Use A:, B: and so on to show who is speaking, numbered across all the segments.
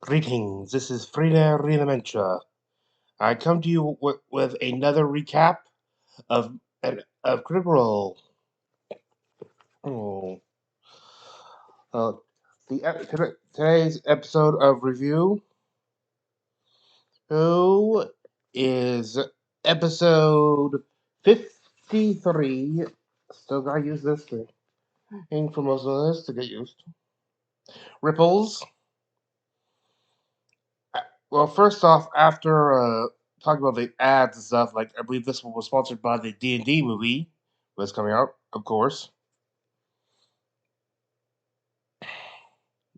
A: Greetings, this is F.R.I.D.A Reanimator. I come to you with another recap of Critical Role. Oh, uh, today's episode of review is episode 53. Still gotta use this thing for most of this to get used. Ripples. Well, first off, after talking about the ads and stuff, like I believe this one was sponsored by the D&D movie that's coming out, of course.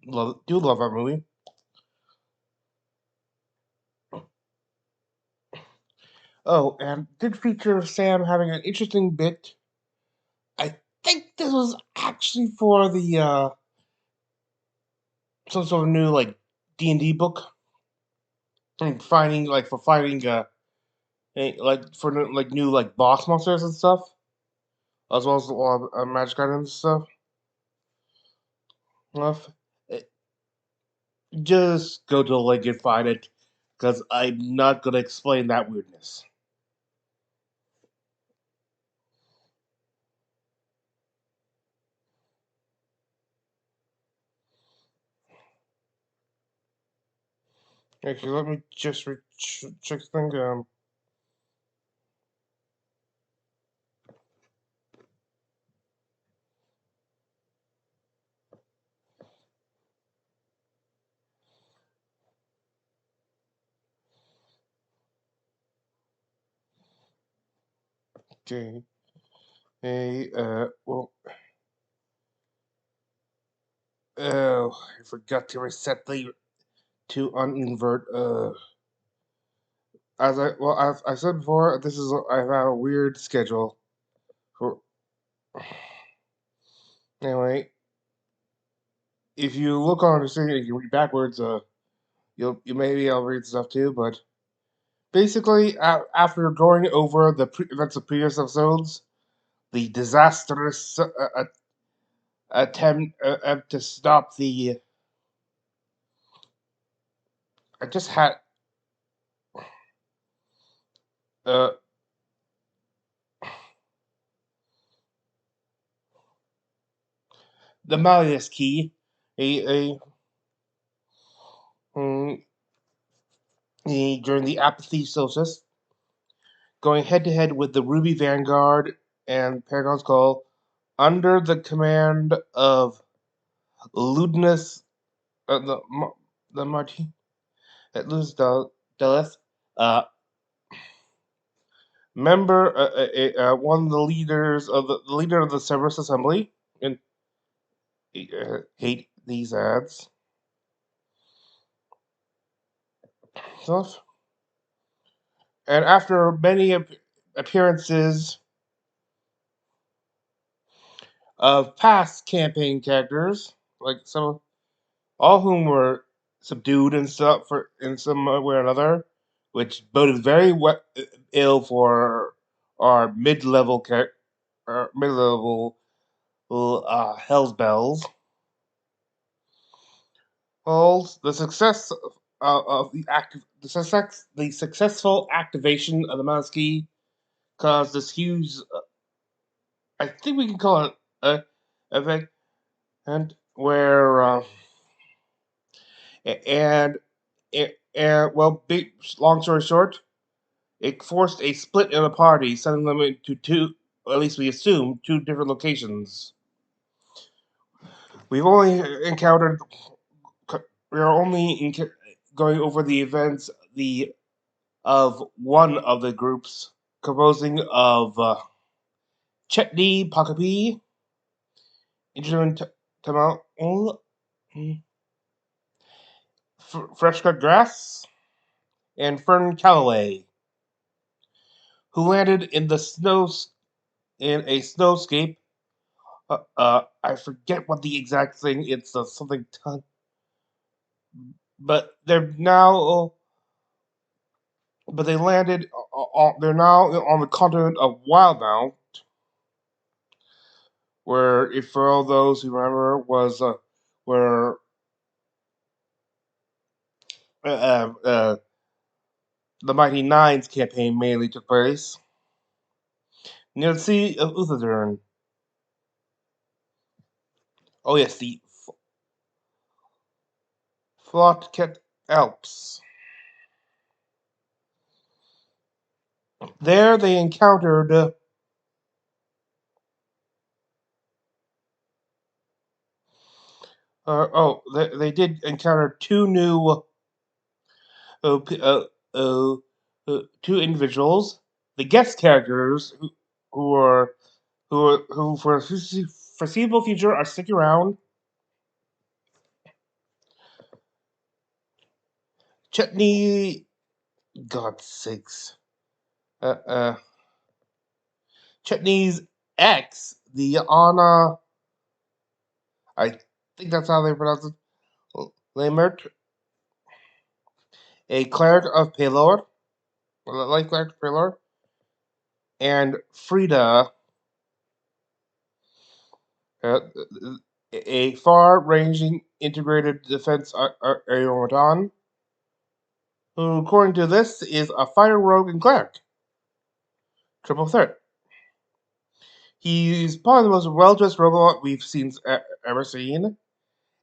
A: Do love that movie. Oh, and did feature Sam having an interesting bit. I think this was actually for the some sort of new like D&D book, and finding like for like new like boss monsters and stuff, as well as a lot of magic items and stuff. Uh, Just go to the link and find it, because I'm not gonna explain that weirdness. Actually, let me just check thing. Okay. Hey, well, oh, I forgot to reset the to uninvert. As I said before, I have a weird schedule. For anyway, if you look on the screen, you can read backwards. You maybe I'll read stuff too, but basically, after going over the events of previous episodes, the disastrous attempt to stop the. I just had uh, the Malleus Key, a, mm, during the Apathy Solstice, going head to head with the Ruby Vanguard and Paragon's Call under the command of Ludinus, the Martin, Ludinus Deleth, uh, one of the leaders of the leader of the Severus Assembly, and hate these ads stuff. And after many appearances of past campaign characters, like some, all whom were subdued and stuff for in some way or another, which boded very ill for our mid-level Hell's Bells. Well, of the successful activation of the Mansky caused this huge, I think we can call it a event, and where and well, long story short, it forced a split in the party, sending them into two, at least we assume, two different locations. We've only encountered, we are only going over the events of one of the groups, composing of Chetney Poc-O-Pea, Instrument Tamal, Fresh Cut Grass, and Fern Calloway, who landed in the in a snowscape. I forget what the exact thing. It's something ton, but they're now. But they landed. They're now on the continent of Wildmount, where, if for all those who remember, was where the Mighty Nine's campaign mainly took place near the sea of Uthadurn. Oh yes, the Flotket Alps. There they encountered they did encounter two new uh, uh, two individuals, the guest characters who are who for a foreseeable future are sticking around. Chutney, God's sakes, uh, uh, Chutney's ex, the Anna, I think that's how they pronounce it, Lamert, a cleric of Pelor, like cleric of Pelor, and F.R.I.D.A, uh, a far-ranging integrated defense automaton, who, according to this, is a fire rogue and cleric. Triple threat. He's probably the most well-dressed robot we've ever seen,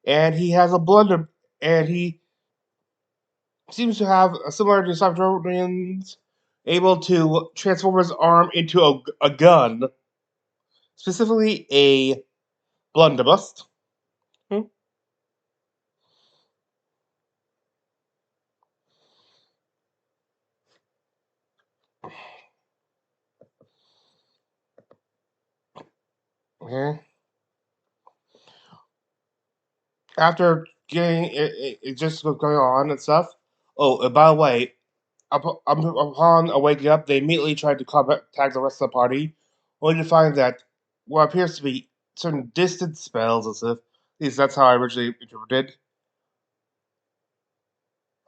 A: and he has a blunder, and he seems to have a similar to Cybertronians, able to transform his arm into a gun, specifically a blunderbuss. Hmm? Okay. After getting it just going on and stuff. Oh, and by the way, upon waking up, they immediately tried to contact the rest of the party, only to find that what appears to be certain distant spells and stuff. At least that's how I originally interpreted,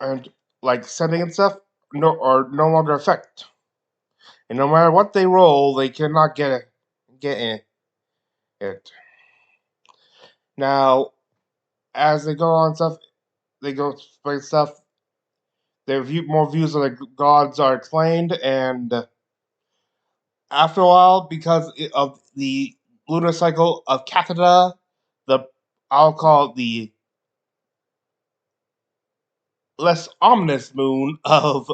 A: and like sending and stuff, are no longer effect. And no matter what they roll, they cannot get it. Now, as they go on stuff, they go explain stuff. More views of the gods are explained, and after a while, because of the lunar cycle of Catheda, the I'll call it the less ominous moon of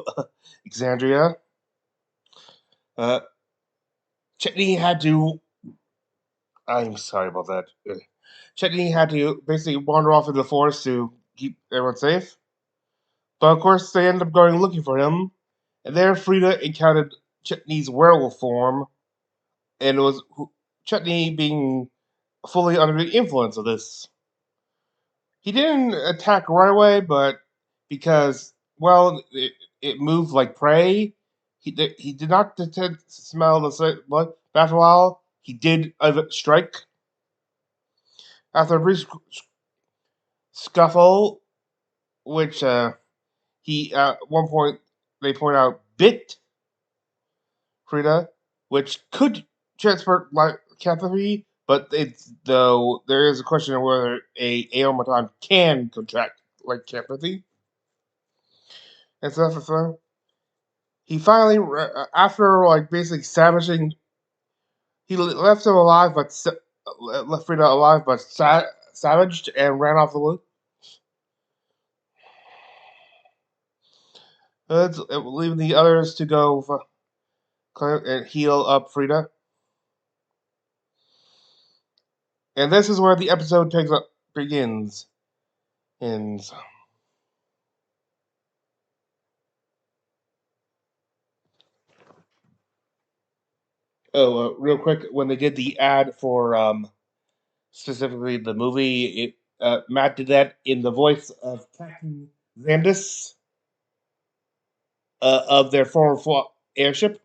A: Exandria, uh, Chetney had to. I'm sorry about that. Chetney had to basically wander off into the forest to keep everyone safe. But of course, they ended up going looking for him, and there F.R.I.D.A encountered Chetney's werewolf form, and it was Chetney being fully under the influence of this. He didn't attack right away, but because it moved like prey, he did not detect smell the blood. But after a while, he did strike. After a brief scuffle, which he at one point they point out bit Frida, which could transfer lycanthropy, but it's though there is a question of whether a automaton can contract lycanthropy and stuff. So he finally, after like basically savaging, he left him alive, but left Frida alive, but savaged and ran off the woods. Leaving the others to go and heal up Frida. And this is where the episode begins. Ends. Oh, real quick, when they did the ad for specifically the movie, Matt did that in the voice of Captain Zandis of their former airship.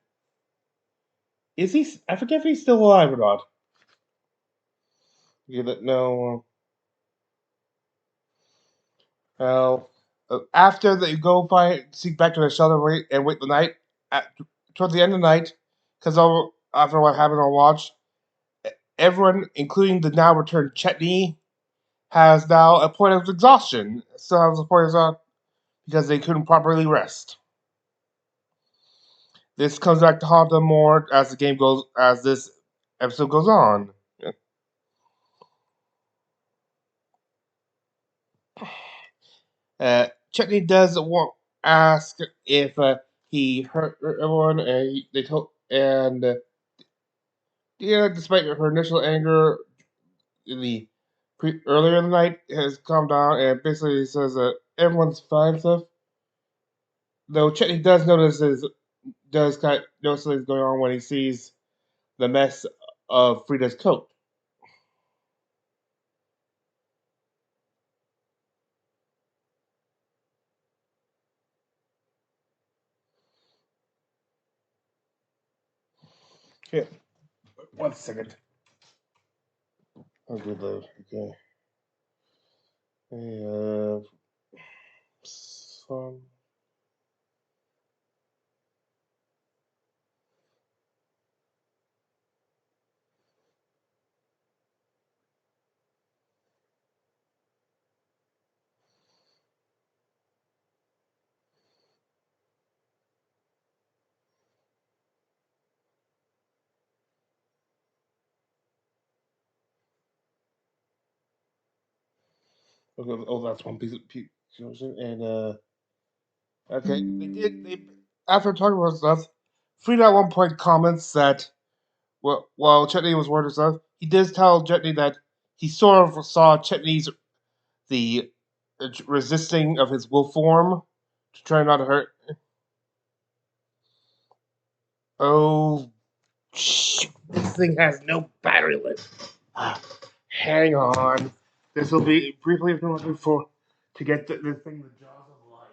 A: Is he? I forget if he's still alive or not. You know. Well, after they go seek back to their shelter, and wait the night. Towards the end of the night, because after what happened on watch, everyone, including the now returned Chetney, has now a point of exhaustion. So has a point of because they couldn't properly rest. This comes back to haunt them more as this episode goes on. Chetney does ask if he hurt everyone, and they told, and despite her initial anger, in the earlier in the night has calmed down, and basically says that everyone's fine stuff. Though Chetney does kind of notice something's going on when he sees the mess of Frida's coat. Here, 1 second. I'll do the okay. Uh, some. Oh, that's one piece of and okay, they after talking about stuff, Frida at one point comments that while Chetney was worried stuff, he did tell Chetney that he sort of saw Chetney's the resisting of his will form to try not to hurt. Oh, this thing has no battery life. Hang on, this will be briefly interrupted for to get this thing the jaws of life.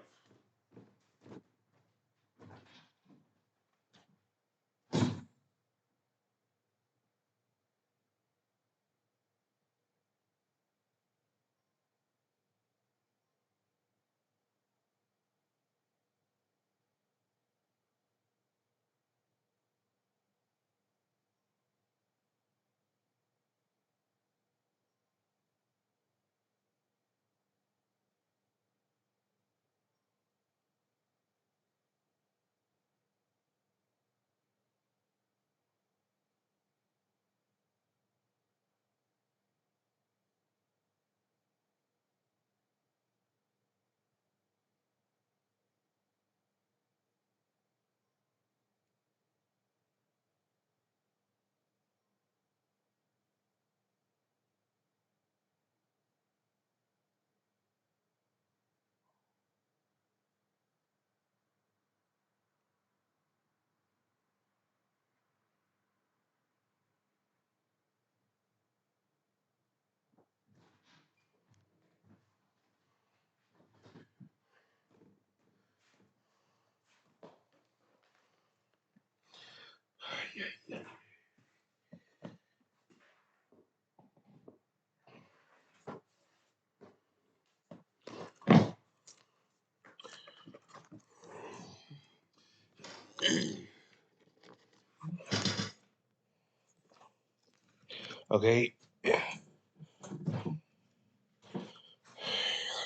A: Okay, let's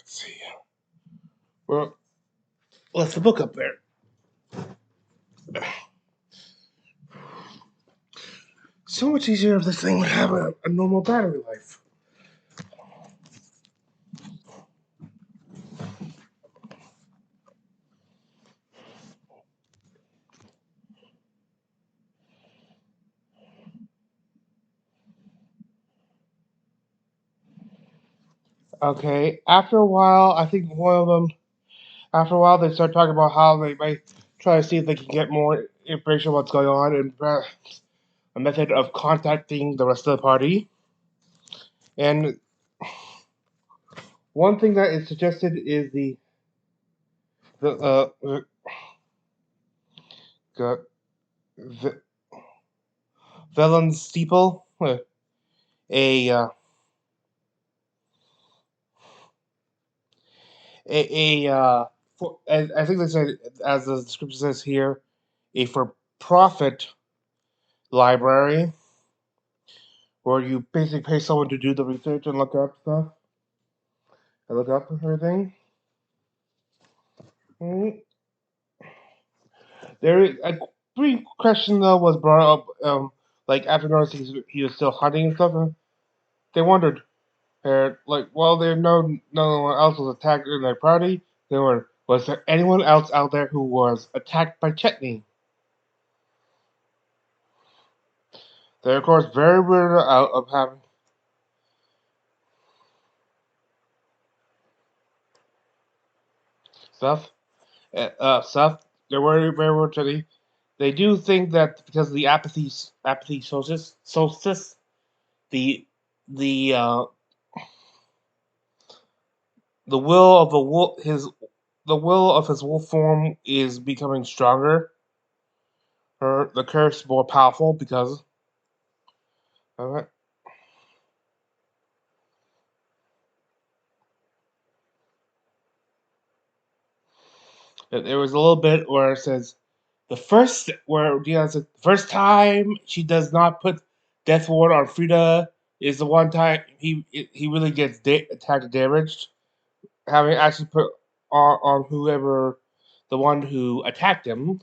A: see. Well, let's the book up there. So much easier if this thing would have a normal battery life. Okay, after a while, I think one of them, after a while, they start talking about how they might try to see if they can get more information on what's going on and perhaps a method of contacting the rest of the party. And one thing that is suggested is the the Velen steeple, a for, I think they said, as the description says here, a for profit library where you basically pay someone to do the research and look up stuff and look up everything. Mm, There is a brief question though was brought up, like after noticing he was still hunting and stuff. They wondered, like, while there no one else was attacked in their party, was there anyone else out there who was attacked by Chetney? They're of course very weirded out of having stuff. Stuff. They're very worried Chetney. They do think that because of the apathy solstice, the the uh, the will of the wolf his the will of his wolf form is becoming stronger, or the curse more powerful because of it. There was a little bit where it says where Dion said the first time she does not put death ward on Frida is the one time he really gets attacked and damaged, having actually put on whoever the one who attacked him.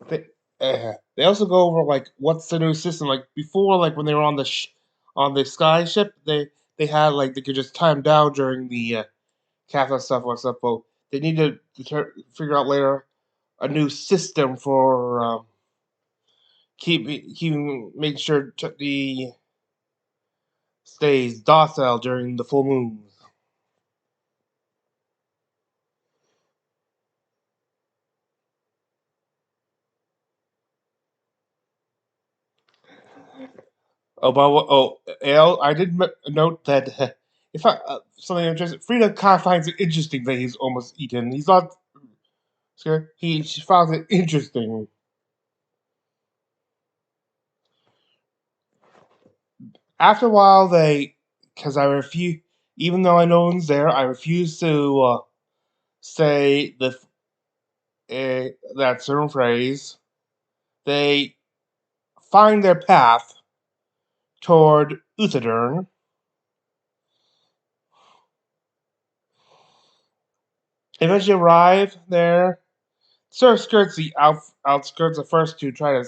A: They, they also go over like what's the new system like before, like when they were on on the sky ship, they had like they could just time down during the Catholic stuff or stuff, but they need to figure out later a new system for keeping make sure the stays docile during the full moons. Oh, but Al, I did note that if I something interesting, Frida kind of finds it interesting that he's almost eaten. He's not scared. She finds it interesting. After a while, because I refuse, even though I know one's there, I refuse to say that certain phrase. They find their path toward Uthadurn. Eventually arrive there. Sort of skirts the outskirts at first to try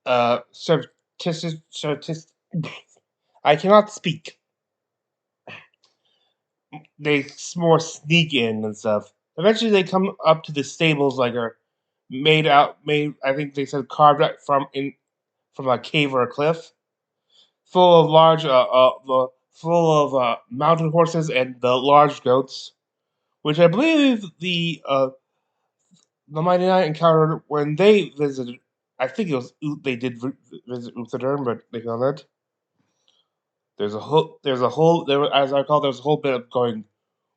A: to surreptitious. I cannot speak. They more sneak in and stuff. Eventually, they come up to the stables, like are made. I think they said carved out from a cave or a cliff, full of full of mountain horses and the large goats, which I believe the Mighty Knight encountered when they visited. I think it was they did visit Uthadurn, but they found it. As I recall, there's a whole bit of going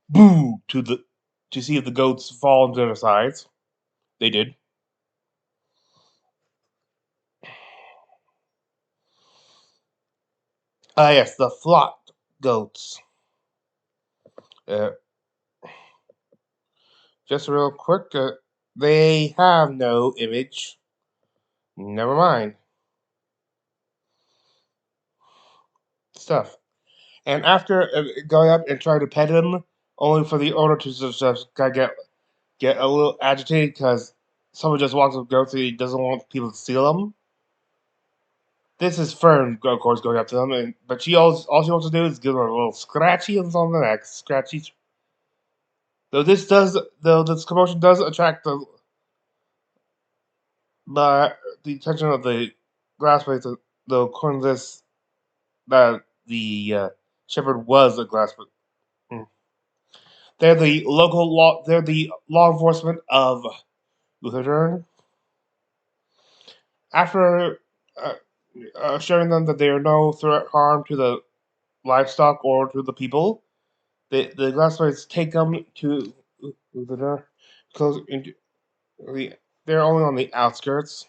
A: boo to see if the goats fall into their sides. They did. Ah, yes, the flock goats. Uh, just real quick, they have no image. Never mind. Stuff. And after going up and trying to pet him, only for the owner to just get a little agitated because someone just walks with goats and he doesn't want people to steal them. This is Fern, of course, going up to them, but all she wants to do is give them a little scratchy on the neck, scratchy. Though this commotion does attract the the attention of the glassmates, though according to this, that the shepherd was a glassmate. Mm. They're the law enforcement of Lutheran. After uh, assuring them that they are no threat harm to the livestock or to the people, the glassmates take them to Lutheran. Close into they're only on the outskirts.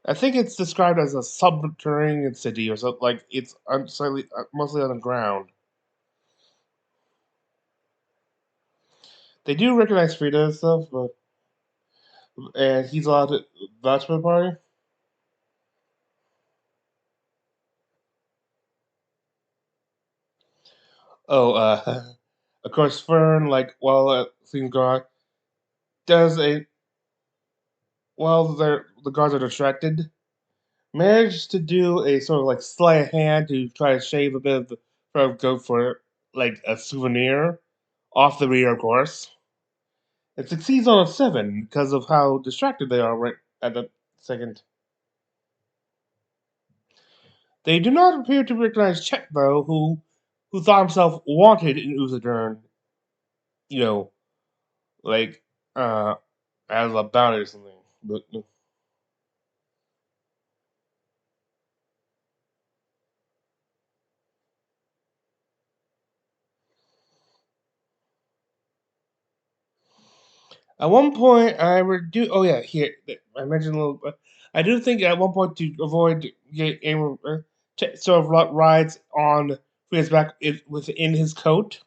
A: I think it's described as a subterranean city or something like it's mostly underground. They do recognize F.R.I.D.A and stuff, but and he's allowed to vouch for the party. Oh, of course, Fern, like while things go on, does a while the guards are distracted, managed to do a sort of like sleight of hand to try to shave a bit of the go for like a souvenir off the rear, of course. It succeeds on a 7 because of how distracted they are right at the second. They do not appear to recognize Chet, though, who thought himself wanted in Uzadern, you know, like, uh, as a bounty or something. But at one point, I would do. Oh, yeah, here, I mentioned a little bit. I do think at one point to avoid getting Chet sort of rides on his back within his coat.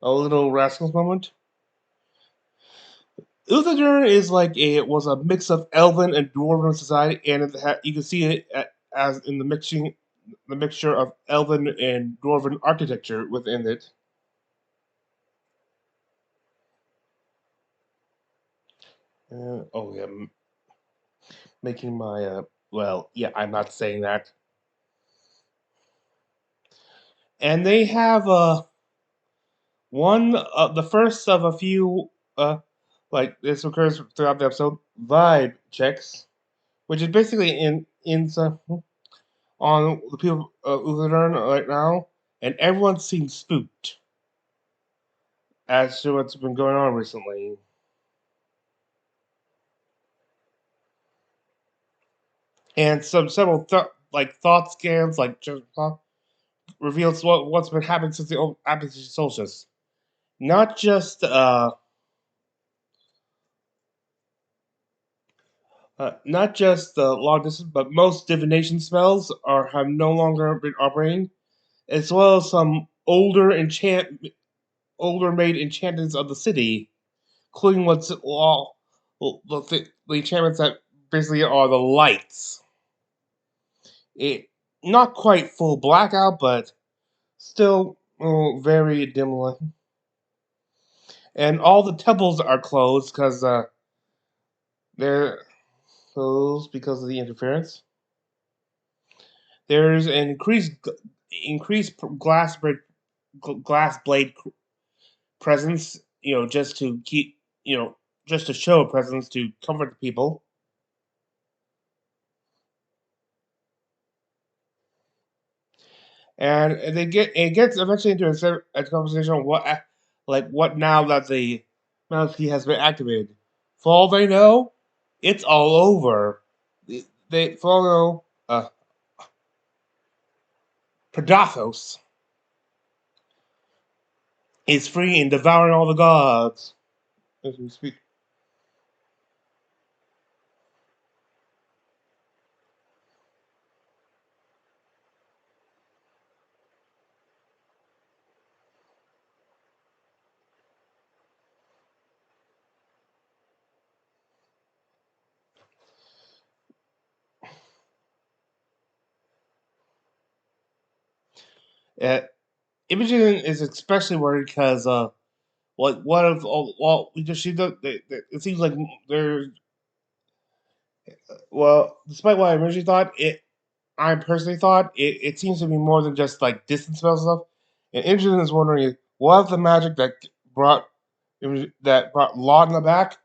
A: A little rascals moment. Uther is like was a mix of elven and dwarven society, and you can see it as in the mixture of elven and dwarven architecture within it. Oh yeah, making my well, yeah, I'm not saying that. And they have one the first of a few like this occurs throughout the episode vibe checks, which is basically in some on the people Uther right now, and everyone seems spooked as to what's been going on recently. And several like thought scans, like just reveals what's been happening since the Apathy Solstice. Not just long distance, but most divination spells are have no longer been operating, as well as some older made enchantments of the city, including what's all the enchantments that basically are the lights. It not quite full blackout, but still very dim light. And all the temples are closed because they're closed because of the interference. There's an increased glass blade presence, just to keep, just to show a presence to comfort the people. And it gets eventually into a conversation on what now that the monarchy has been activated. For all they know, it's all over. They follow Predathos is free and devouring all the gods as we speak. Uh, Imogen is especially worried because what if well we just it seems like there's well despite what I originally thought I personally thought it seems to be more than just like distance spell stuff. And Imogen is wondering what if the magic brought that brought Laudna back,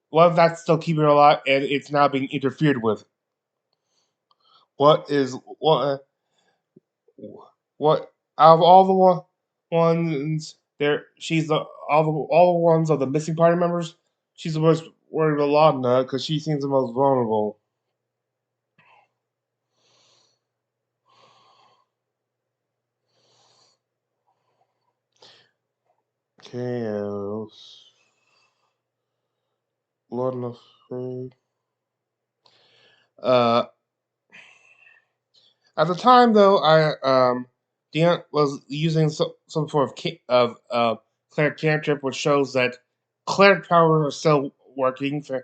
A: what if that's still keeping her alive and it's now being interfered with? What is what out of all the ones there? She's the all the ones of the missing party members. She's the most worried about Laudna because she seems the most vulnerable. Chaos, Laudna. Uh, at the time though, I Dion was using some form of Claire cantrip, which shows that Claire powers are still working. So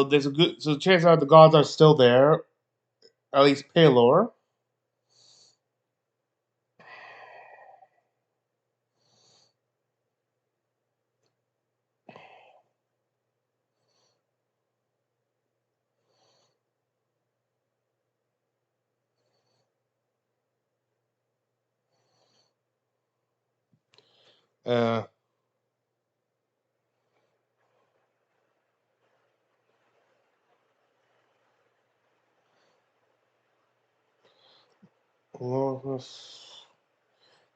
A: there's a good so chances are the gods are still there, at least Palor. Uh,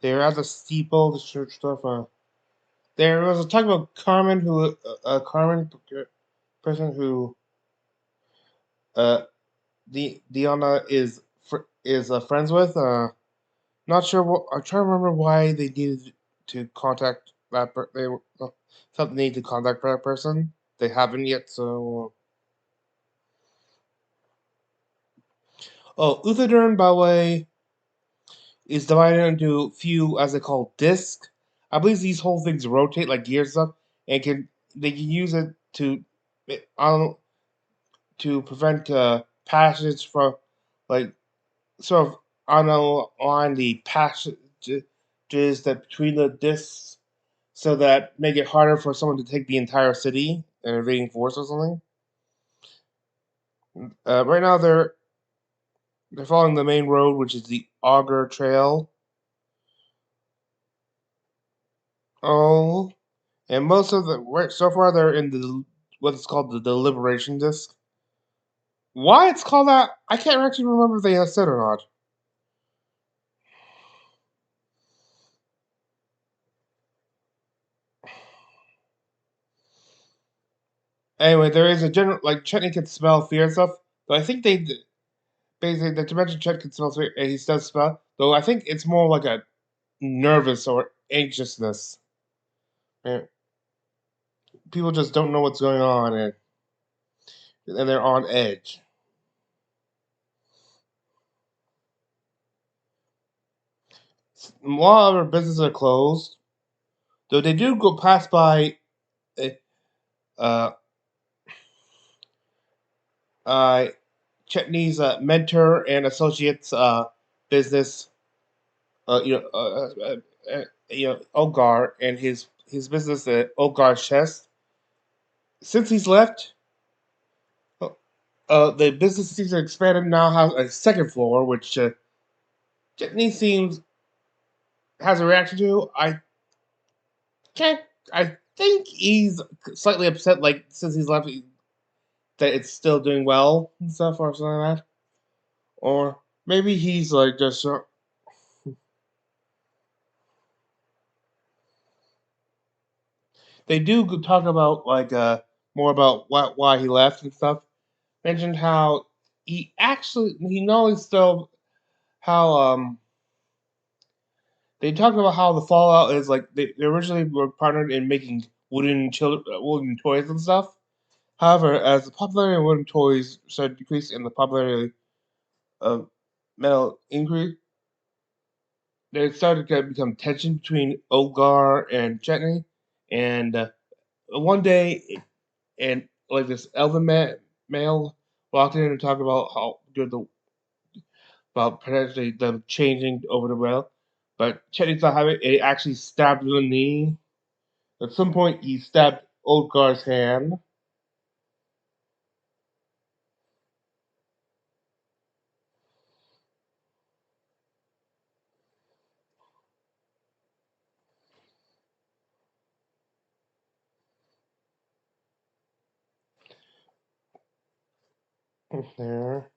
A: they're at the steeple, the church stuff. There was a talk about Carmen, who Carmen person who uh Diana is friends with. Not sure what I'm trying to remember why they needed to contact that. They felt the need to contact that person. They haven't yet, so. Oh, Uthodurn, by the way, is divided into a few, as they call, discs. I believe these whole things rotate like gears stuff, and they can use it um to prevent passage from like sort of on the passages that between the discs, so that make it harder for someone to take the entire city, an invading force or something. Right now they're following the main road, which is the Augur Trail. Oh, and most of the right so far they're in the what's called the Deliberation Disc. Why it's called that, I can't actually remember if they have said or not. Anyway, there is a general like Chetney can smell fear and stuff, but I think they basically the dimension Chet can smell fear and he does smell. Though I think it's more like a nervous or anxiousness. And people just don't know what's going on and they're on edge. A lot of our businesses are closed, though they do go pass by uh, uh, uh, Chetney's mentor and associates business, Ogar and his business at Ogar Chest. Since he's left, the business seems to have expanded. Now has a second floor, which Chetney seems has a reaction to. Can't. I think he's slightly upset, like since he's left, that it's still doing well and stuff, or something like that. Or maybe he's like just they do talk about like more about why he left and stuff. Mentioned how he knows still how they talked about how the Fallout is like they originally were partnered in making wooden toys and stuff. However, as the popularity of wooden toys started to decrease and the popularity of metal increased, there started to become tension between Ogar and Chetney. And one day, and like this elven male walked in and talked about how good the about potentially them changing over the rail. But Chetney saw how it actually stabbed him in the knee. At some point, he stabbed Ogar's hand. There.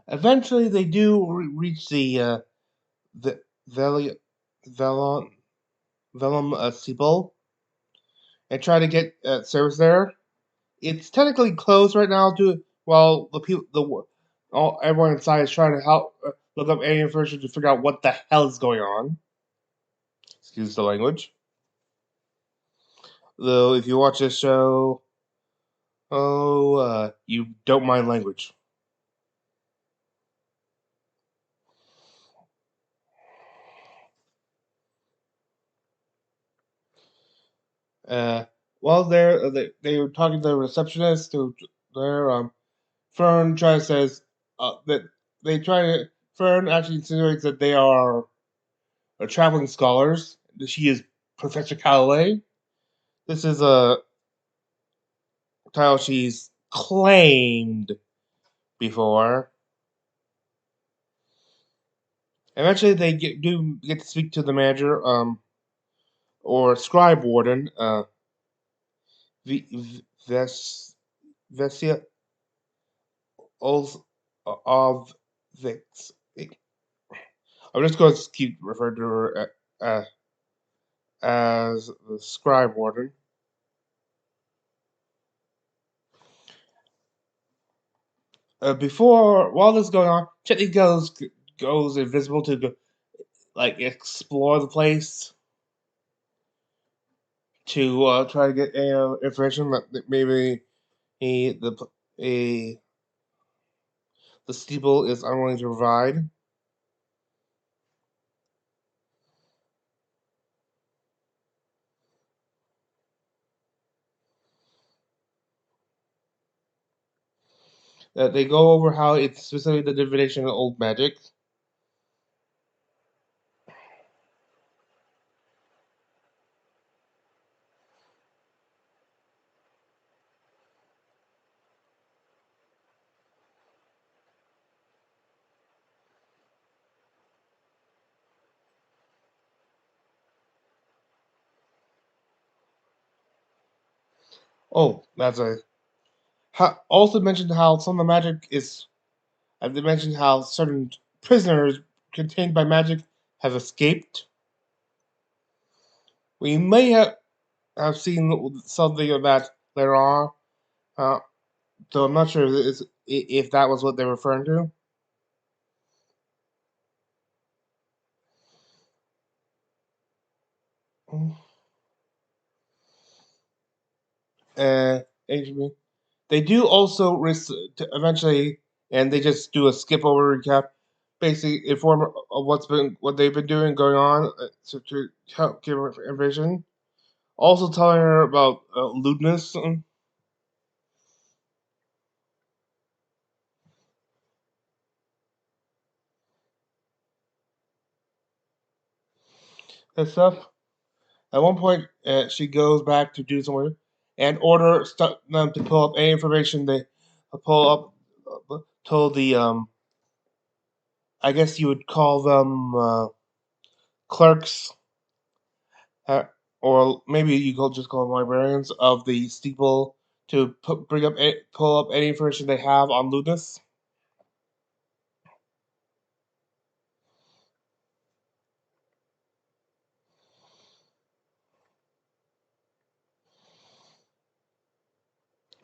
A: Eventually, they do reach the Veli, Velon, Velum Steeple and try to get service there. It's technically closed right now to while everyone inside is trying to help look up any information to figure out what the hell is going on. Excuse the language. Though, if you watch this show, you don't mind language. Uh, while there, they were talking to the receptionist. To there, Fern tries says that they try to. Fern actually insinuates that they are traveling scholars. She is Professor Calloway. This is a title she's claimed before. Eventually, they do get to speak to the manager, or scribe warden, Ves, Vesia of Vix. I'm just going to keep referring to her as the scribe warden. While this is going on, Chetney goes invisible to like explore the place to try to get information that maybe he a the steeple is unwilling to provide. They go over how it's specifically the divination of old magic. Oh, that's a. Also mentioned how some of the magic is. They mentioned how certain prisoners contained by magic have escaped. We may have seen something of that later on, uh, though I'm not sure if that was what they're referring to. Uh, they do also eventually, and they just do a skip over recap, basically inform of what they've been doing going on to help give her information. Also telling her about lewdness and stuff. At one point, she goes back to do something and order them to pull up any information they pull up. Told the I guess you would call them clerks, uh, or maybe you could just call them librarians of the steeple to pull up any information they have on lewdness.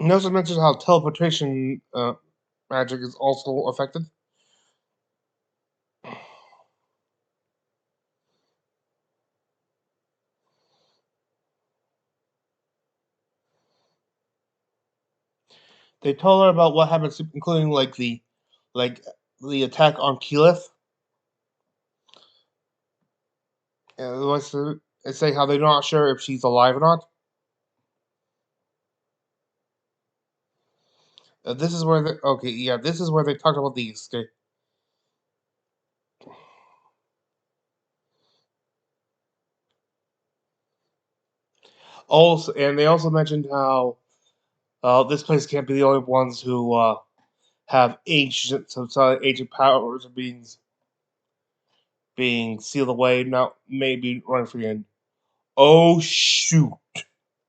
A: And also mentioned how teleportation magic is also affected. They told her about what happens, including like the attack on Keyleth. And say how they're not sure if she's alive or not. This is where this is where they talked about the escape. Also, and they also mentioned how this place can't be the only ones who have ancient powers being sealed away. Now maybe running for the end. Oh shoot!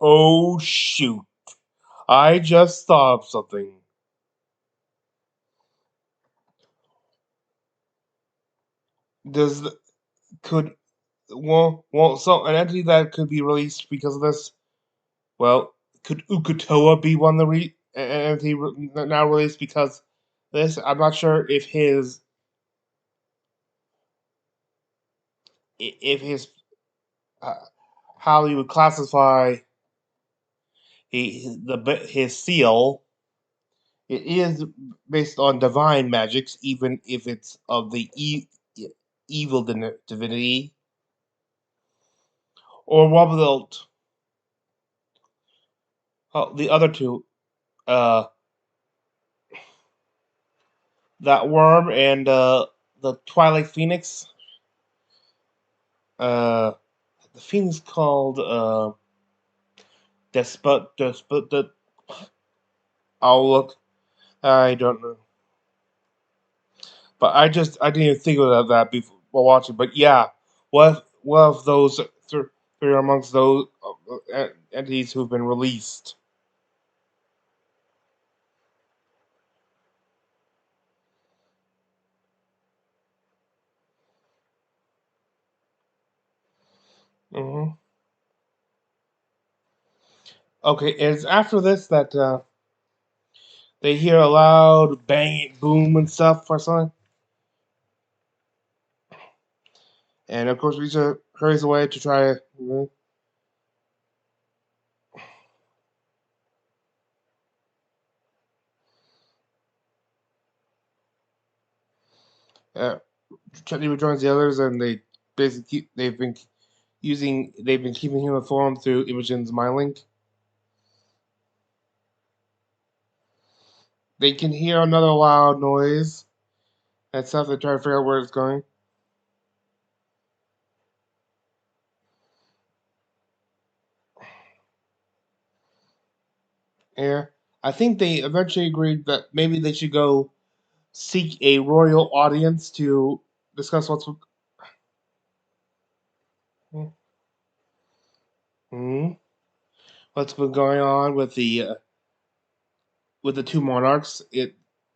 A: Oh shoot! I just thought of something. Does could so an entity that could be released because of this? Well, could Ukutoa be one of the entity now released because this? I'm not sure if his uh, how you would classify his seal. It is based on divine magics, even if it's of the evil divinity or Wobbled. Oh, the other two, uh, that worm and the Twilight Phoenix. Uh, the Phoenix called Despot. The I'll look. I don't know, but I didn't even think about that before watching. But yeah, what of those three are amongst those entities who've been released? Hmm. Okay, it's after this that they hear a loud bang, boom, and stuff or something, and of course Risa hurries away to try. Uh, Chutney rejoins the others, and they basically they've been keeping him informed through Imogen's mind link. They can hear another loud noise and stuff. They try to figure out where it's going. Yeah, I think they eventually agreed that maybe they should go seek a royal audience to discuss hmm, what's been going on with the two monarchs.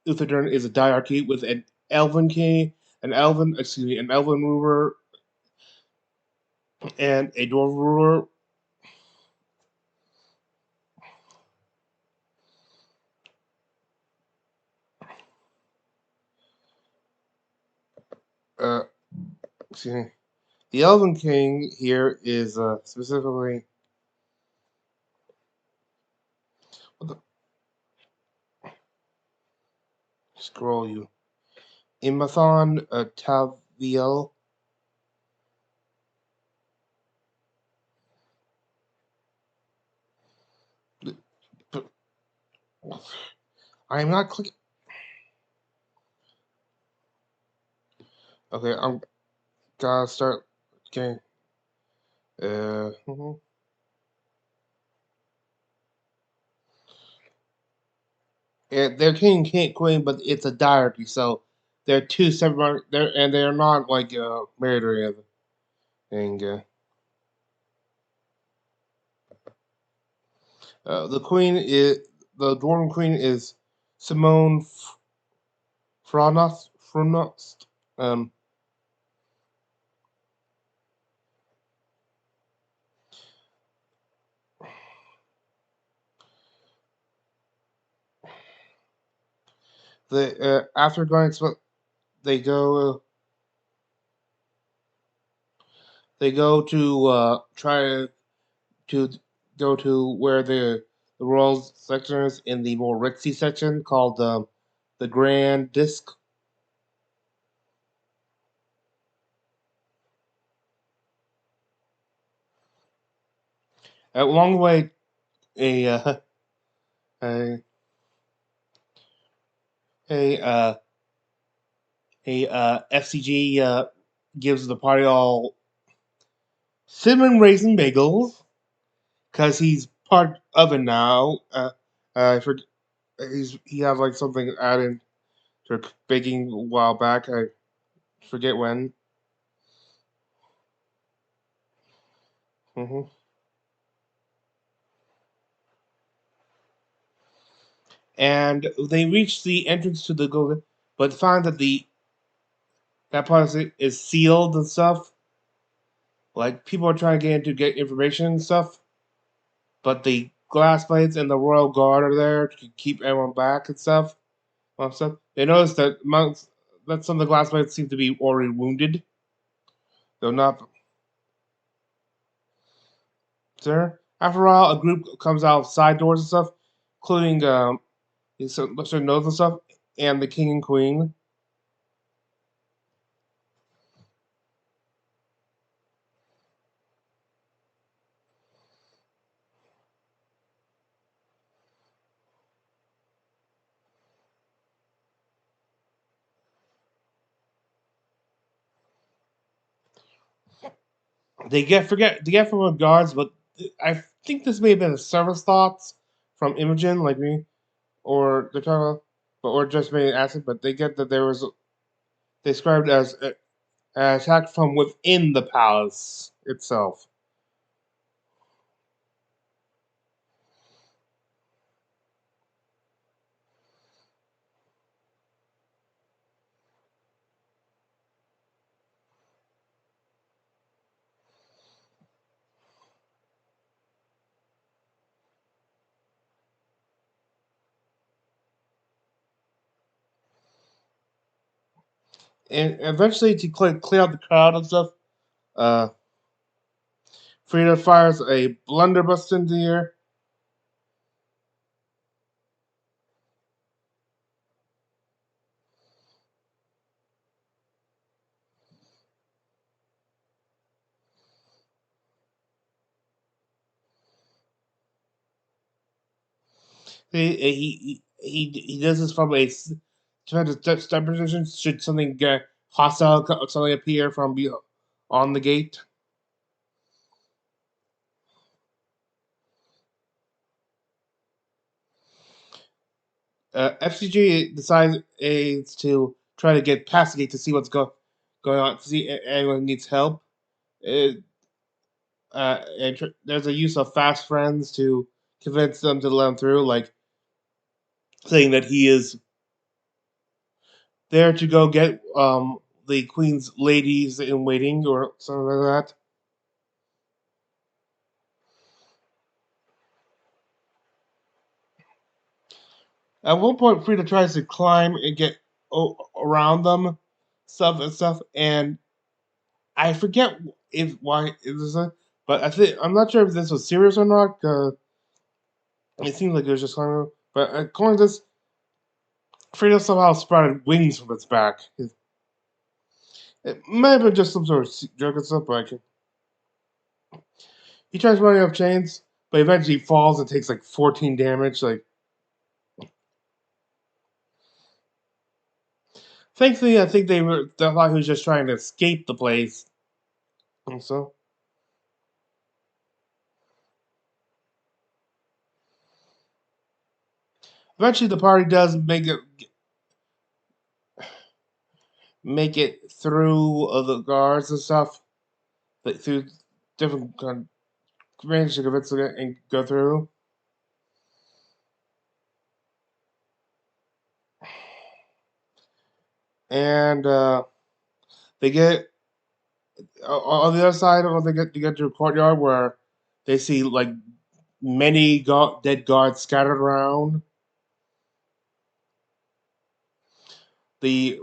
A: Utherdern is a diarchy with an elven king, an elven ruler, and a dwarf ruler. Uh, excuse me. The elven king here is specifically what the scroll you Imathon Taviel. I am not clicking. Okay, I'm gotta start. Okay. Mhm. They're king and queen, but it's a diarchy, so they're two separate. They're not like married or anything. And the queen is the dwarven queen is Simone Fronost. Um, after going, they go. They go to try to go to where the royal section is in the more ritzy section called the Grand Disc. Along the way, a a a F.C.G gives the party all cinnamon raisin bagels because he's part of it now. For he has like something added to baking a while back. I forget when. Hmm. And they reach the entrance to the golden, but find that the that part is sealed and stuff. Like people are trying to get in to get information and stuff, but the glass plates and the royal guard are there to keep everyone back and stuff. They notice that some of the glass plates seem to be already wounded. They're not there. After all, a group comes out of side doors and stuff, including certain notes and stuff, and the king and queen. they get from the guards, but I think this may have been a service thoughts from Imogen, like me, or they're talking about, but or just made an acid, but they get that there was described as an attack from within the palace itself. And eventually, to clear out the crowd and stuff, uh, Frida fires a blunderbuss into the air. He does this from a trying to step position. Should something hostile something appear from on the gate? F.C.G decides to try to get past the gate to see what's going on. To see if anyone needs help. Uh, there's a use of fast friends to convince them to let him through, like saying that he is there to go get the queen's ladies in waiting or something like that. At one point, Frida tries to climb and get around them, stuff, and I forget if why it was, but I'm not sure if this was serious or not. It seems like it was just climbing, but according to this, Frida somehow sprouted wings from its back. It may have been just some sort of joke and stuff, but he tries running up chains, but eventually falls and takes like 14 damage. Like, thankfully, I think they thought he was just trying to escape the place, and so eventually the party does make it through the guards and stuff, like through different kind of range to convince them and go through. And they get on the other side of they get to a courtyard where they see like many dead guards scattered around. The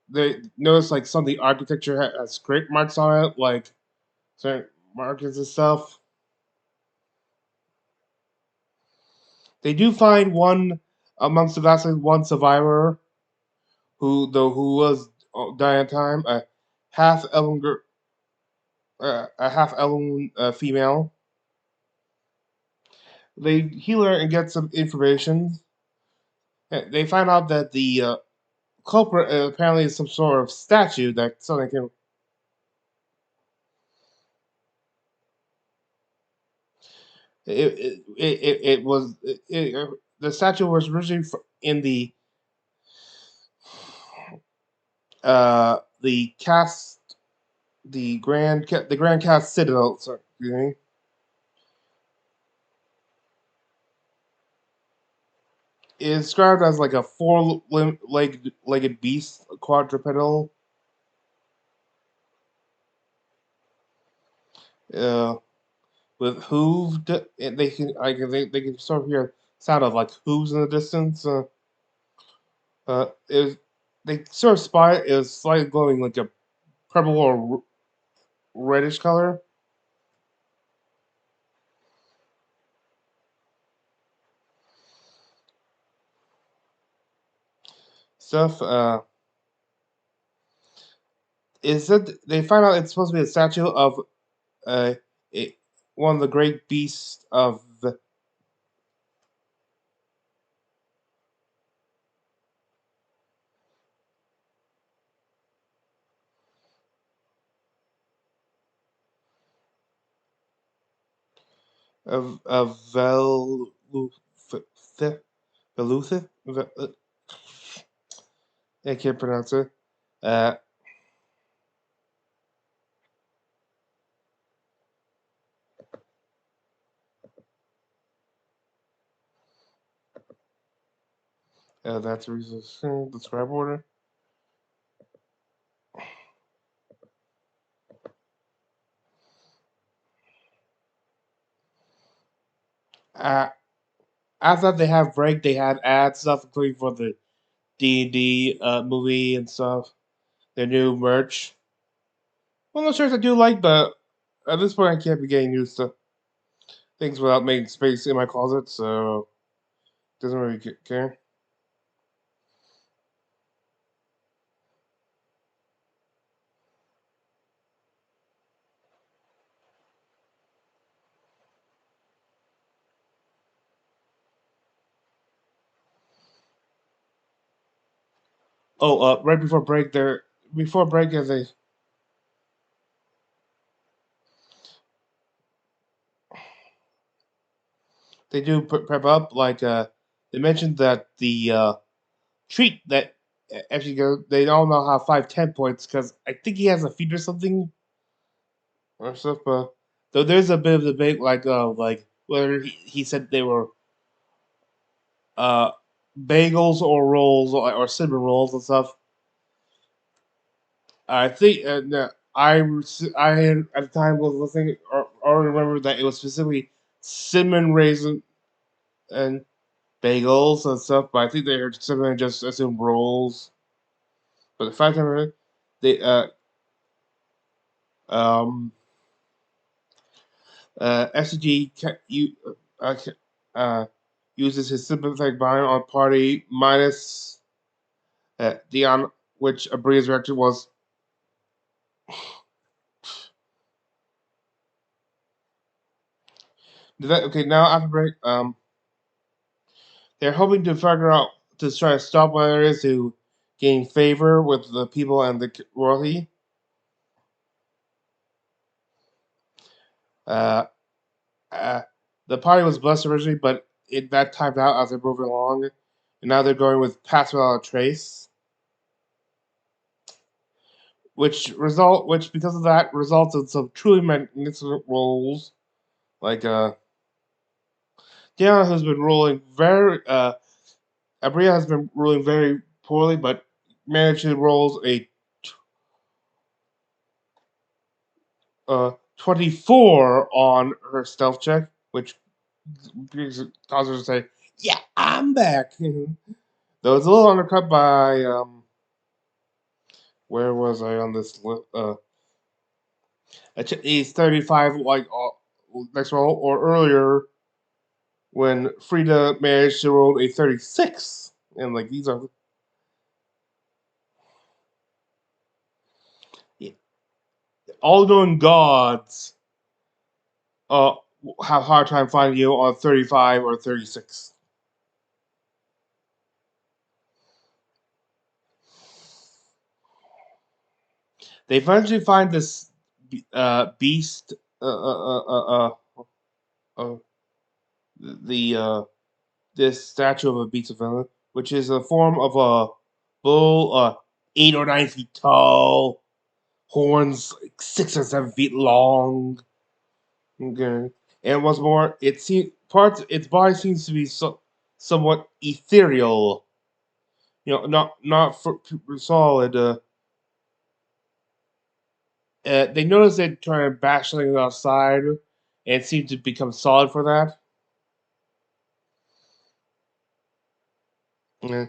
A: they notice like some of the architecture has scrape marks on it, like certain markings and stuff. They do find one amongst the Goslings, one survivor who was dying at time, half elven a half elven female. They heal her and get some information. They find out that the culprit apparently is some sort of statue that something can. It was the statue was originally in the cast the Grand Cast Citadel. Sorry, excuse me. Is described as like a four-legged beast, quadrupedal, uh, with hooved. And they can sort of hear sound of like hooves in the distance. It they sort of spot it is slightly glowing like a purple or reddish color stuff. Is that they find out it's supposed to be a statue of uh, a, one of the great beasts of the. Veluthi, Veluthi, I can't pronounce it. Uh, that's the reason. Describe order. Uh, I thought they have break. They had ad stuff, including for the D&D movie and stuff. Their new merch. Well, no shirts I do like, but at this point I can't be getting used to things without making space in my closet, so doesn't really care. Oh, right before break, as they do prep up, like they mentioned that the treat that actually go, they all know how 5-10 points because I think he has a feed or something or stuff. But though there's a bit of debate, like whether he said they were uh bagels or rolls or cinnamon rolls and stuff. I think I had, at the time was listening or remember that it was specifically cinnamon raisin and bagels and stuff, but I think they heard cinnamon just assumed rolls. But the fact that they um F.C.G uh, uh, uses his sympathetic bind on party minus Dion, which Abria's reaction was. Okay, now after break, they're hoping to figure out to try to stop whether it is to gain favor with the people and the royalty. Uh, uh, the party was blessed originally, but that timed out as they're moving along, and now they're going with pass without a trace, which because of that results in some truly magnificent roles. Like Diana has been ruling very Abria has been ruling very poorly, but managed to roll a 24 on her stealth check, which causes her to say, "Yeah, I'm back." Though it's a little undercut by where was I on this list? He's 35, like next roll or earlier when Frida managed to roll a 36, and like these are all known gods uh, have a hard time finding you on 35 or 36. They eventually find this beast, uh, the this statue of a beast of villain, which is a form of a bull, 8 or 9 feet tall, horns like 6 or 7 feet long. Okay. And what's more, its body seems to be somewhat ethereal. Not solid. They notice it trying to bash something outside, and it seemed to become solid for that. Uh,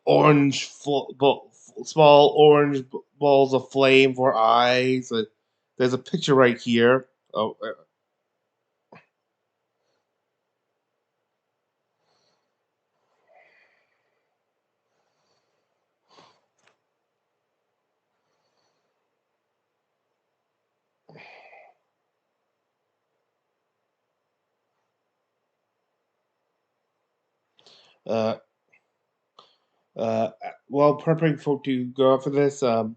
A: Orange, small orange balls of flame for eyes. There's a picture right here. Oh, uh, uh, while preparing for to go out for this, uh,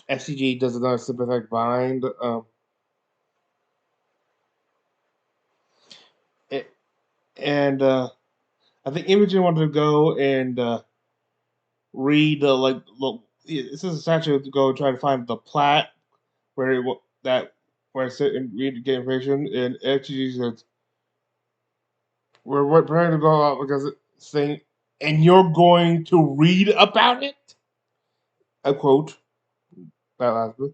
A: F.C.G does another sympathetic bind. It, and I think Imogen wanted to go and read this is essentially to go try to find the plat where that where it's and read get information, and F.C.G says we're preparing to go out because it's saying, and you're going to read about it. A quote that last bit.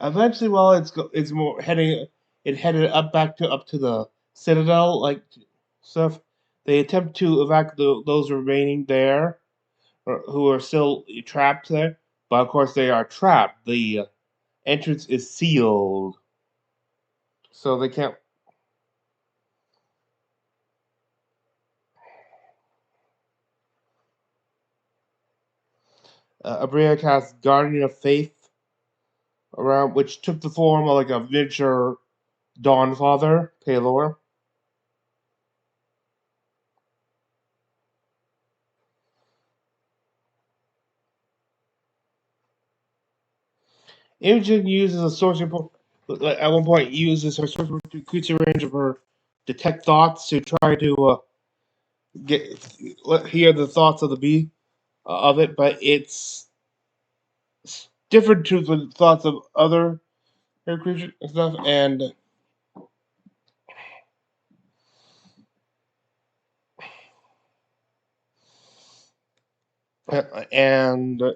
A: Eventually, while it's more heading, it headed up to the Citadel like stuff. They attempt to evacuate those remaining there, who are still trapped there. But of course, they are trapped. The entrance is sealed, so they can't. Abrea casts Guardian of Faith around, which took the form of like a miniature Dawnfather, Palor. Imogen uses a sorcery at one point uses her sorcery to increase the range of her detect thoughts to try to get hear the thoughts of the bee of it, but it's different to the thoughts of other air creatures and stuff, and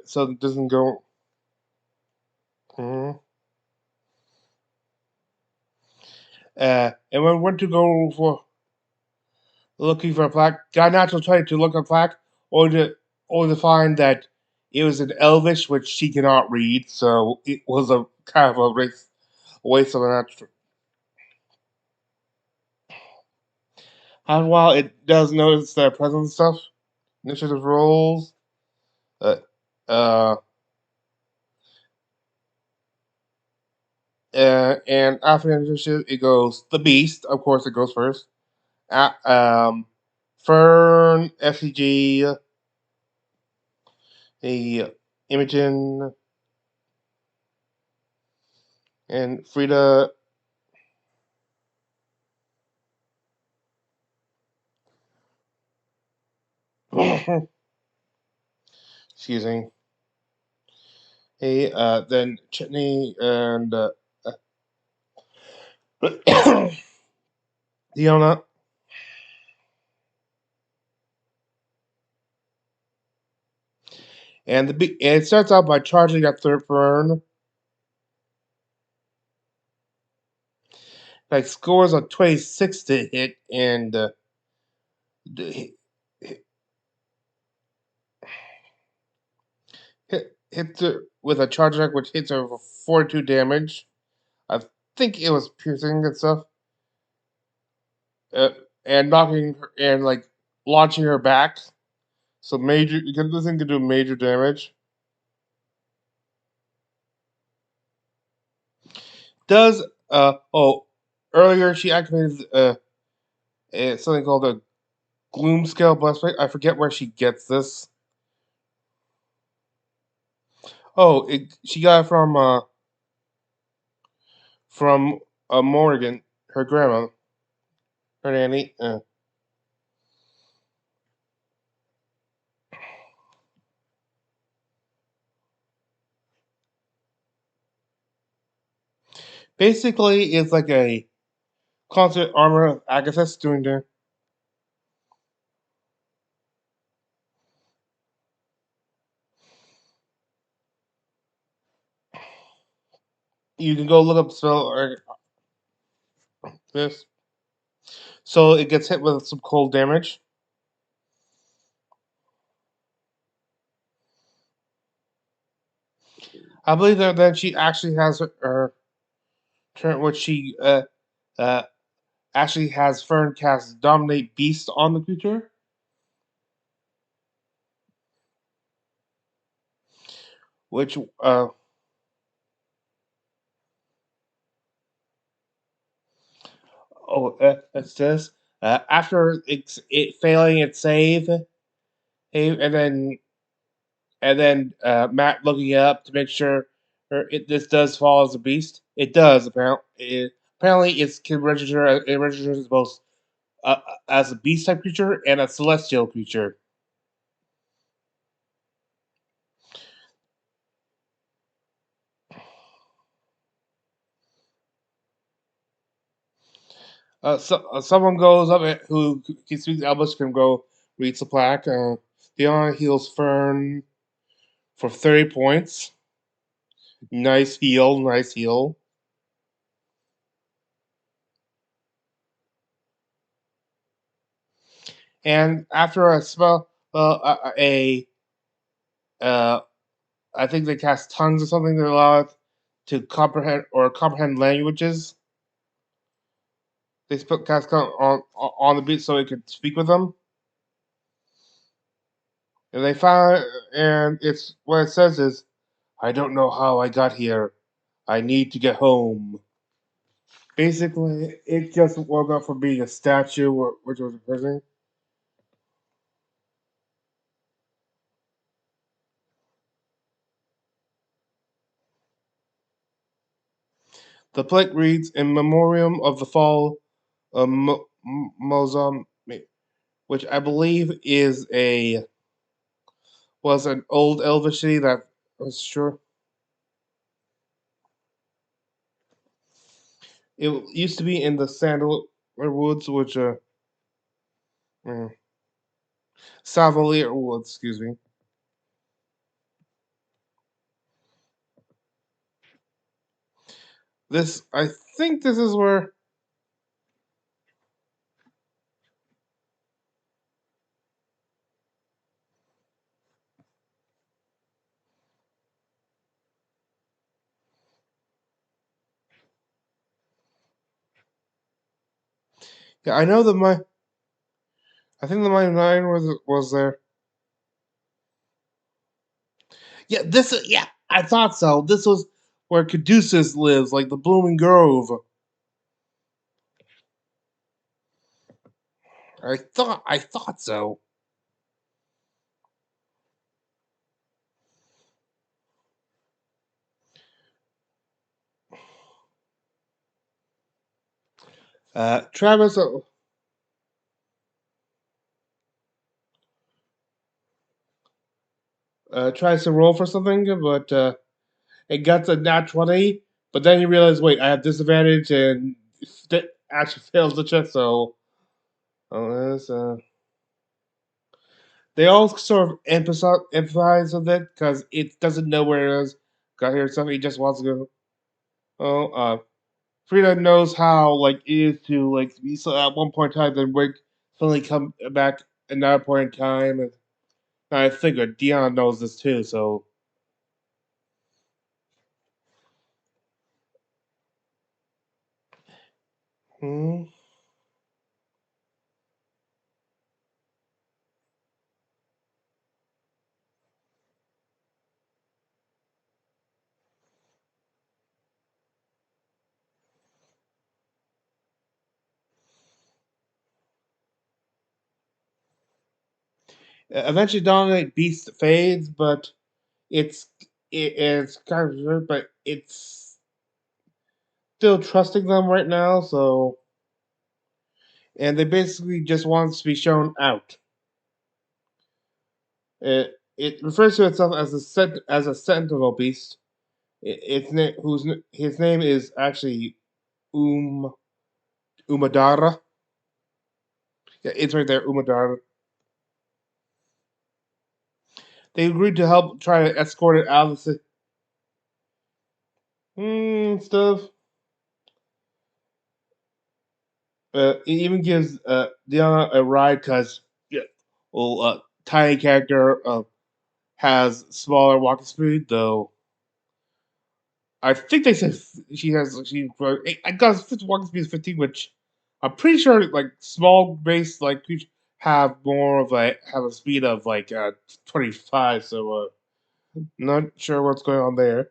A: so it doesn't go. Mm. And when we went to go for looking for a plaque, got natural try to look at a plaque, or to find that it was in Elvish, which she cannot read, so it was a kind of a waste of an extra. And while it does notice the present stuff, initiative rolls, uh, uh, and after initiative, it goes the Beast. Of course, it goes first. Fern, F.C.G, the Imogen, and Frida. Excuse me. Hey, then Chitney and Diona. And it starts out by charging at third Fern. Like scores a 26 to hit, and hit, hits her with a charge attack, which hits her for 42 damage. I think it was piercing and stuff, uh, and knocking her and like launching her back. So major, because this thing can do major damage. Does earlier she activated something called a Gloom Scale Breastplate. I forget where she gets this. Oh, she got it from Morgan, her grandma, her nanny. Basically, it's like a concert armor of Agathis doing the. You can go look up the spell or this. So it gets hit with some cold damage. I believe that then she actually has her turn, which she uh, actually has Fern cast Dominate Beast on the creature, which it says after it failing its save, and then Matt looking it up to make sure this does fall as a beast. It does apparently it can register. It registers both uh, as a beast type creature and a celestial creature. Someone goes up who can speak Elvish can go reads the plaque. Diana heals Fern for 30 points. Nice heal, nice heal. And after a spell, uh, I think they cast tongues or something that allow it to comprehend languages. They cast on the beat so it could speak with them. And they found, and it's what it says is, "I don't know how I got here. I need to get home." Basically, it just woke up from being a statue, which was a prison. The plaque reads, "In memoriam of the fall of Mozambique," which I believe was an old Elvish city that was sure. It used to be in the Sandalwood Woods, which mm, Savalier Woods, excuse me. I think this is where. Yeah, I know I think the mine nine was there. Yeah, yeah, I thought so. This was where Caduceus lives, like the Blooming Grove. I thought so. Travis tries to roll for something, but it gets a nat 20. But then you realize, wait, I have disadvantage, and actually fails the check. So they all sort of empathize with it because it doesn't know where it is. Got here something, he just wants to go. Oh, Frida knows how like it is to like be so at one point in time, then wake suddenly come back another point in time. And I figured Dion knows this too, so. Hmm. Eventually, Dominate Beast fades, but it's it's kind of weird, but it's still trusting them right now. So, and they basically just want to be shown out. It refers to itself as a sentinel beast. His name is actually Um Umadara. Yeah, it's right there, Umadara. They agreed to help try to escort it out of the city. Stuff. It even gives Diana a ride because yeah, well, tiny character has smaller walking speed, though. I think they said I got walking speed is 15, which I'm pretty sure like small base like creatures have a speed of like 25. So not sure what's going on there.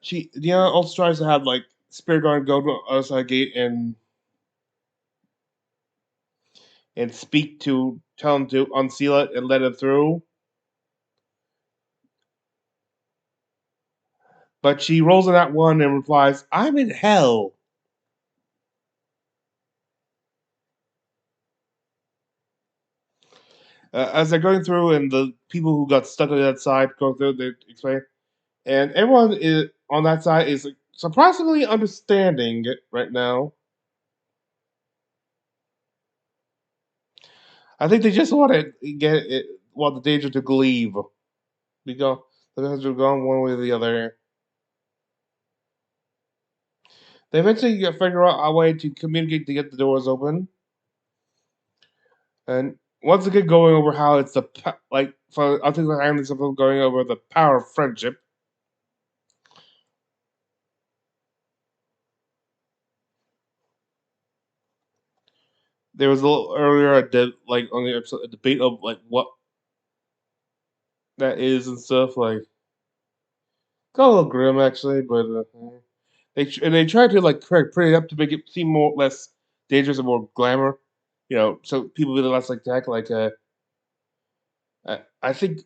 A: She Diana also tries to have like Spirit Guard go to the other side gate and speak to tell him to unseal it and let him through. But she rolls on that one and replies, "I'm in hell." As they're going through, and the people who got stuck on that side go through, they explain, and everyone is on that side is surprisingly understanding it right now. I think they just want to want the danger to leave because the danger gone one way or the other. They eventually figure out a way to communicate to get the doors open, and once again going over how it's like for I think the islands of going over the power of friendship. There was a little earlier like on the episode a debate of like what that is and stuff like got a little grim actually, but they tried to like pretty up to make it seem more less dangerous and more glamour, so people really less like that. Like I think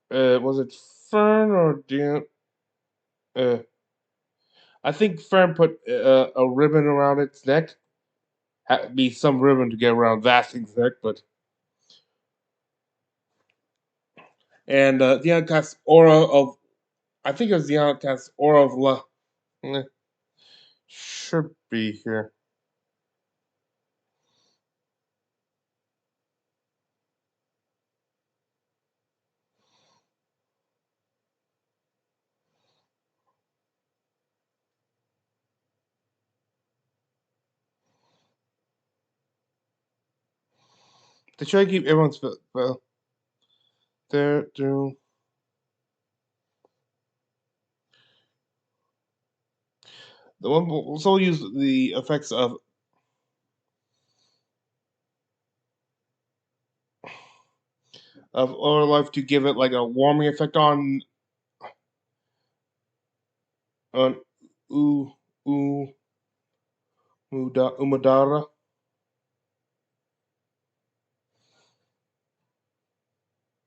A: was it Fern or Dan? Uh, I think Fern put a ribbon around its neck. Be some ribbon to get around that thing's neck, but and the outcast aura of I think it was the outcast aura of love. Should be here. They try to keep everyone's well. They're the one will also use the effects of Aura Life to give it like a warming effect on U U Umadara.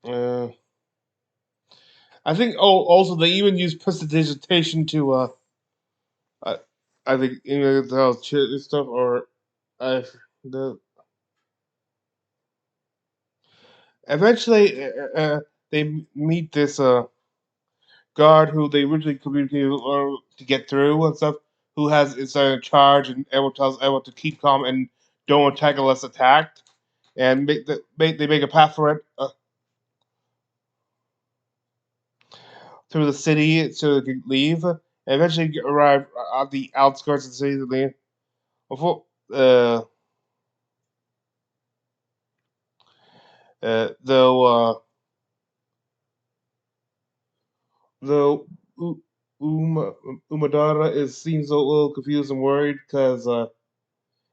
A: Uh, I think. Oh, also they even use prestidigitation to. I, I think tell stuff or I the eventually they meet this guard who they originally communicated to get through and stuff. Who has is in charge and able tells everyone to keep calm and don't attack unless attacked, and they make a path for it through the city so they can leave. And eventually arrive at the outskirts of the city to leave. Before, though, though Umadara seems a little confused and worried because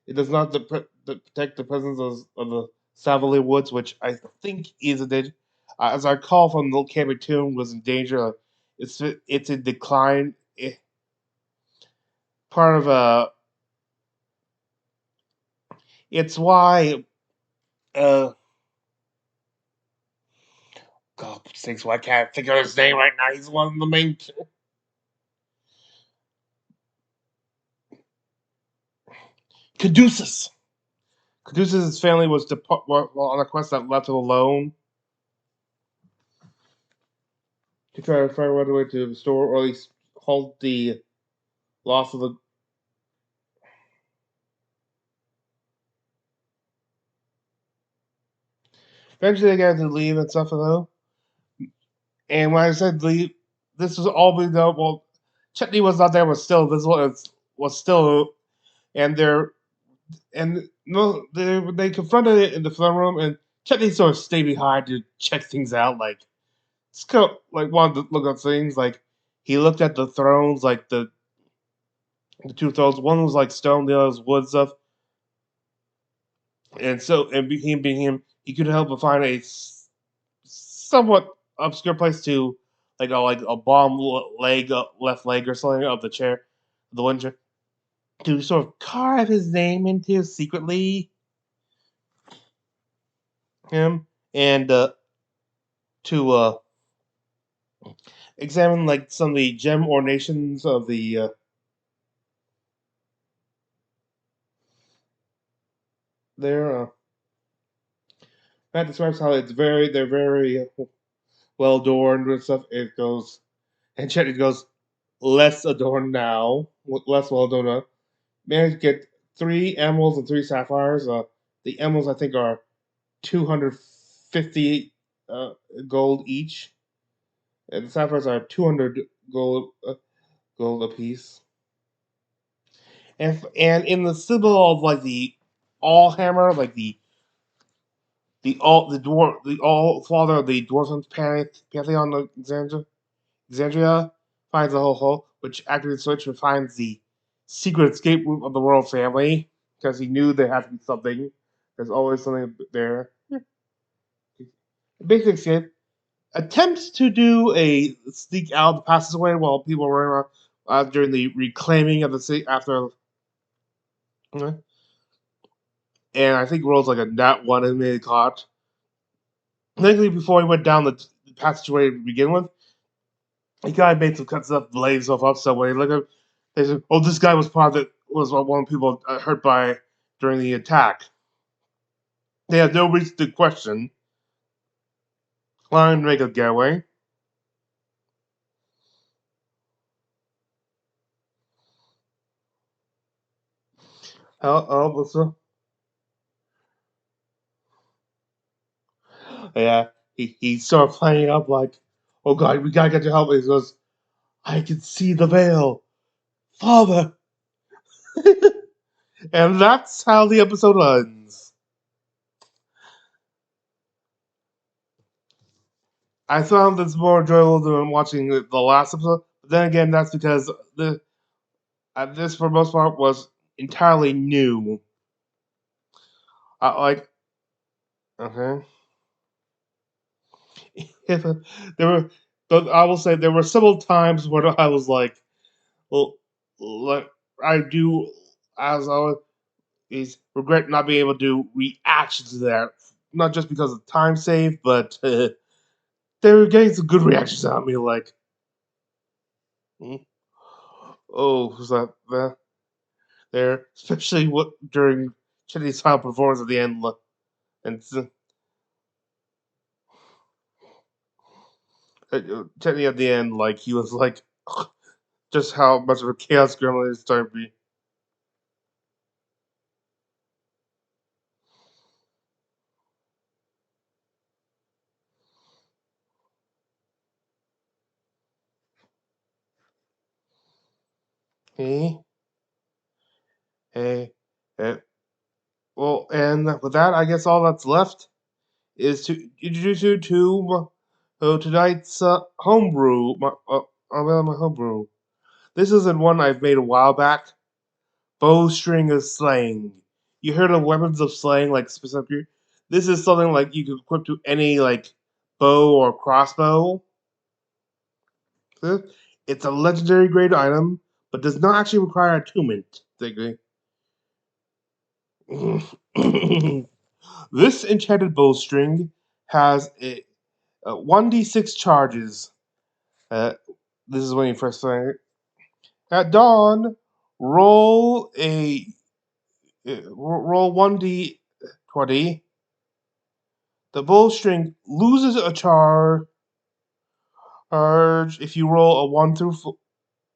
A: it does not protect the presence of the Savali Woods, which I think is a danger. As I recall from the Camping Tomb, was in danger. It's in decline. Part of it's why God sakes, why can't I think of his name right now? He's one of the main. Caduceus. Caduceus' family was on a quest that left him alone to try to find a way to restore or at least halt the loss of the. Eventually, they got to leave and stuff, though. And when I said leave, this was all being done. Well, Chetney was not there, was still visible. Was still, and they're and no, they confronted it in the front room, and Chetney sort of stayed behind to check things out, like it's kind of like wanted to look at things. Like he looked at the thrones, like the two thrones. One was like stone, the other was wood stuff. And so, and being him, he couldn't help but find a somewhat obscure place to like a bomb leg, left leg or something of the chair, the one chair, to sort of carve his name into secretly him, and to examine like some of the gem ornations of the there. That describes how they're very well adorned and stuff. It goes, and Chetty goes, less adorned now, less well adorned now. Managed to get 3 emeralds and 3 sapphires. The emeralds I think are 250 uh, gold each, and the sapphires are 200 gold apiece. And in the symbol of like the all hammer, like the all father of the dwarven pantheon of Xandria finds a whole hole, which activates the switch and finds the secret escape route of the royal family because he knew there had to be something. There's always something there. Basic escape attempts to do a sneak out the passageway while people are running around during the reclaiming of the city after. And I think rolls like a nat one and made caught. Thankfully, before he went down the passageway to begin with, he kind of made some cuts up, laid himself up somewhere. Look at, they said, "Oh, this guy was part of the, was one of the people hurt by during the attack." They had no reason to question. Allowing him to make a getaway. What's up? Yeah, he started playing up like, "Oh God, we gotta get your help." He goes, "I can see the veil, Father," and that's how the episode ends. I found this more enjoyable than watching the last episode. But then again, that's because this, for the most part, was entirely new. Like, okay, there were, but I will say there were several times where I was like, well, like I do, as always, is regret not being able to react to that. Not just because of time save, but they were getting some good reactions out of me. Like, hmm, oh, was that there? Especially what during Chetty's final performance at the end, and Chetty at the end, like he was like, just how much of a chaos gremlin is starting to be. Hey, hey, hey. Well, and with that, I guess all that's left is to introduce you to tonight's homebrew. My homebrew. This isn't one I've made a while back. Bowstring of slaying. You heard of weapons of slaying, like specifically? This is something like you can equip to any like bow or crossbow. It's a legendary grade item, but does not actually require attunement. This enchanted bowstring has a 1d6 charges. Uh, this is when you first find it. At dawn, roll a roll 1d20. The bowstring loses a charge if you roll a 1 through 4,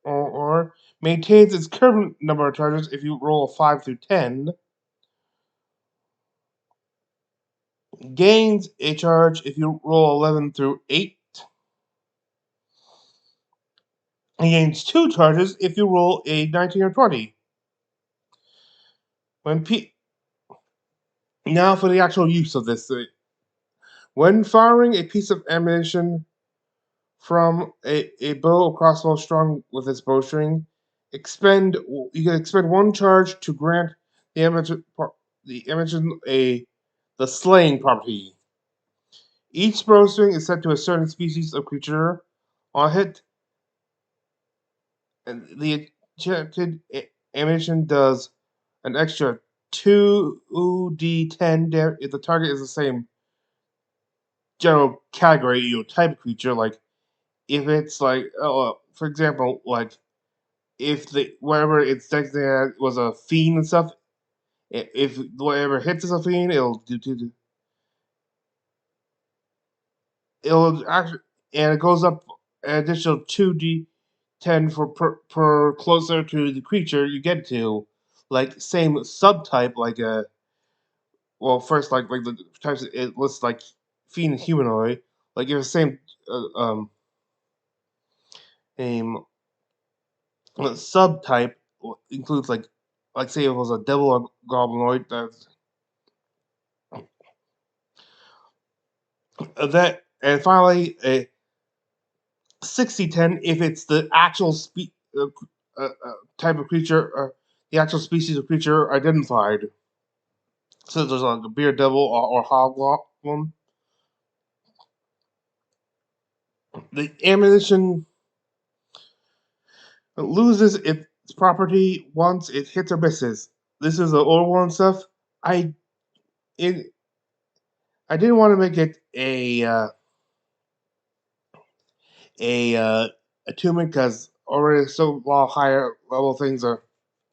A: or maintains its current number of charges if you roll a 5 through 10. Gains a charge if you roll 11 through 8. And gains 2 charges if you roll a 19 or 20. When Now for the actual use of this. When firing a piece of ammunition from a bow or crossbow strung with its bowstring, you can expend 1 charge to grant the ammunition the slaying property. Each bowstring is set to a certain species of creature, On hit, and the enchanted ammunition does an extra 2d10 damage if the target is the same general category, type of creature. Like if it's like, for example, like if the whatever it's designated was a fiend and stuff, if whatever hits is a fiend, it'll actually, and it goes up an additional 2d10 for per closer to the creature you get to. Like same subtype, like a first like the types it lists like fiend and humanoid. Like if the same name subtype includes like say it was a devil or goblinoid, that and finally a 60-10 if it's the actual type of creature or the actual species of creature identified. So there's like a beer devil or hobgoblin. The ammunition loses its property once it hits or misses. This is the old one stuff. I it I didn't want to make it a attunement because already so lot higher level things are,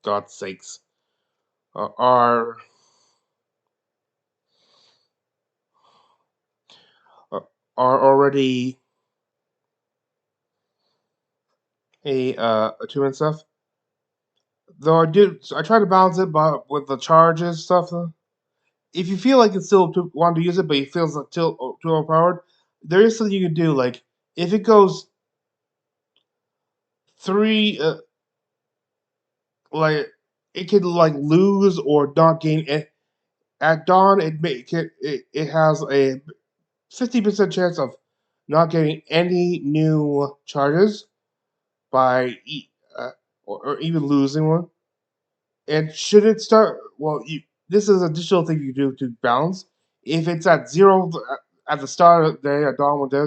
A: God's sakes, are are already a attunement stuff. Though I try to balance it, but with the charges stuff. If you feel like it's still want to use it, but you feel it's still too overpowered, there is something you can do. Like if it goes three, like it can like lose or not gain. At dawn, it has a 50% chance of not getting any new charges by or even losing one. And should it start, this is an additional thing you do to balance. If it's at zero at the start of the day, at dawn one day,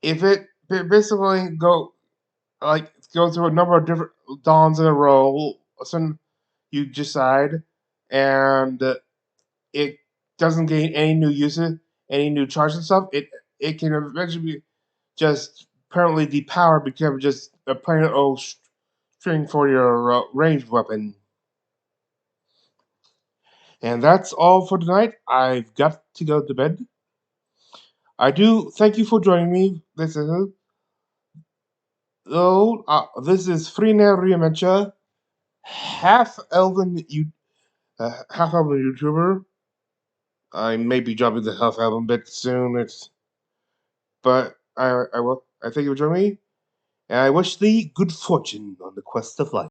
A: if it basically go through a number of different dawns in a row, so you decide, and it doesn't gain any new uses, any new charges and stuff, it can eventually be just permanently depowered, become just a plain old string for your ranged weapon. And that's all for tonight. I've got to go to bed. I do thank you for joining me. This is this is Freener Riamencha, half elven YouTuber. I may be dropping the half elven bit soon. But I thank you for joining me, and I wish thee good fortune on the quest of life.